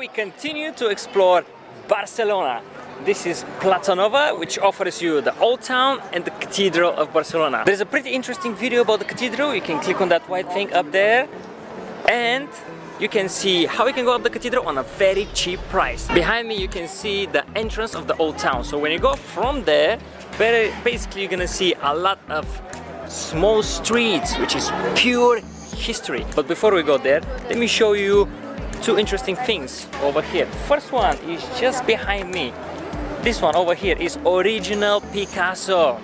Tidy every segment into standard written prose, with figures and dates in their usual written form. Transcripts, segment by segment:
we continue to explore Barcelona. This is Plaça Nova, which offers you the old town and the cathedral of Barcelona. There's a pretty interesting video about the cathedral. You can click on that white thing up there and you can see how you can go up the cathedral on a very cheap price. Behind me you can see the entrance of the old town. So when you go from there, basically you're gonna see a lot of small streets, which is pure history. But before we go there, let me show you two interesting things over here. First one is just behind me. This one over here is original Picasso.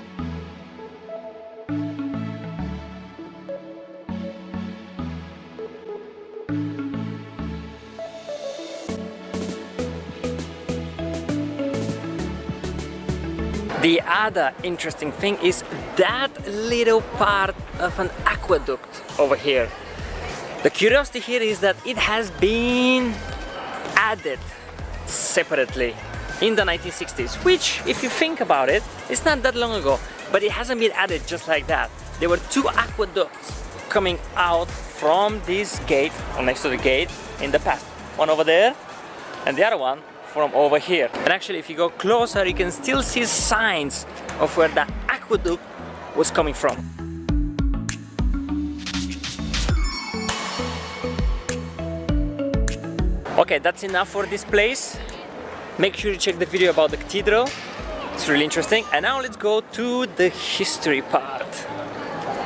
The other interesting thing is that little part of an aqueduct over here. The curiosity here is that it has been added separately in the 1960s, which, if you think about it, it's not that long ago, but it hasn't been added just like that. There were two aqueducts coming out from this gate, or next to the gate, in the past. One over there, and the other one from over here. And actually, if you go closer, you can still see signs of where the aqueduct was coming from. Okay, that's enough for this place. Make sure you check the video about the cathedral. It's really interesting. And now let's go to the history part.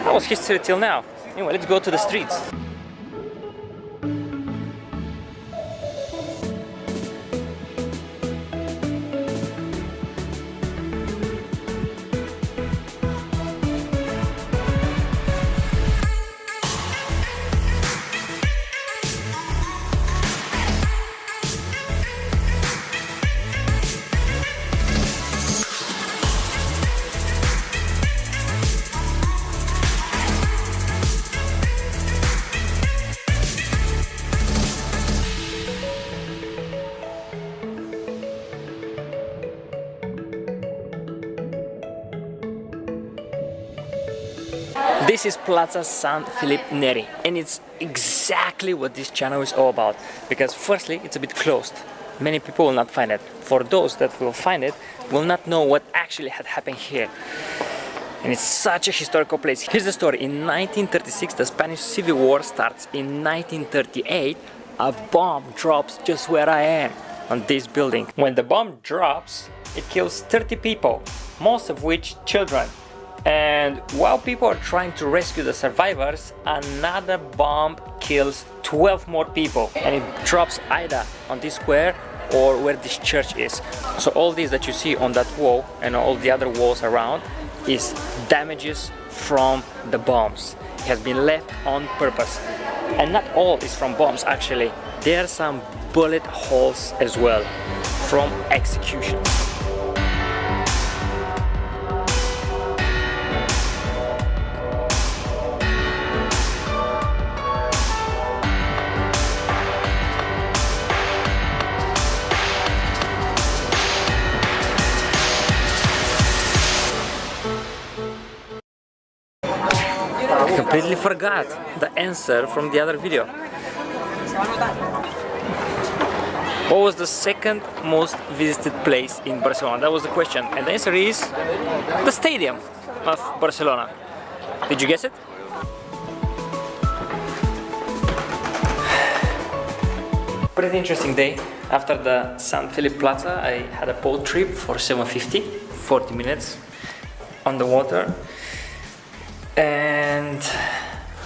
That was history till now. Anyway, let's go to the streets. This is Plaza Sant Felip Neri, and it's exactly what this channel is all about, because firstly it's a bit closed. Many people will not find it. For those that will find it, will not know what actually had happened here. And it's such a historical place. Here's the story. In 1936, the Spanish Civil War starts. In 1938, a bomb drops just where I am, on this building. When the bomb drops, it kills 30 people, most of which children. And while people are trying to rescue the survivors, another bomb kills 12 more people, and it drops either on this square or where this church is. So all these that you see on that wall and all the other walls around is damages from the bombs. It has been left on purpose. And not all is from bombs actually. There are some bullet holes as well from executions. I completely forgot the answer from the other video. What was the second most visited place in Barcelona? That was the question, and the answer is the stadium of Barcelona. Did you guess it? Pretty interesting day. After the Sant Felip Plaza, I had a boat trip for 750, 40 minutes on the water. And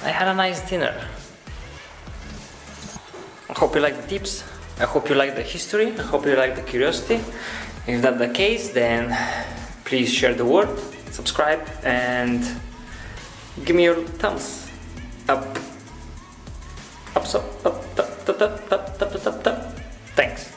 I had a nice dinner. I hope you like the tips. I hope you like the history. I hope you like the curiosity. If that's the case, then please share the word, subscribe, and give me your thumbs up. Up, up, up, up, up, up, up, up, up, up. Thanks.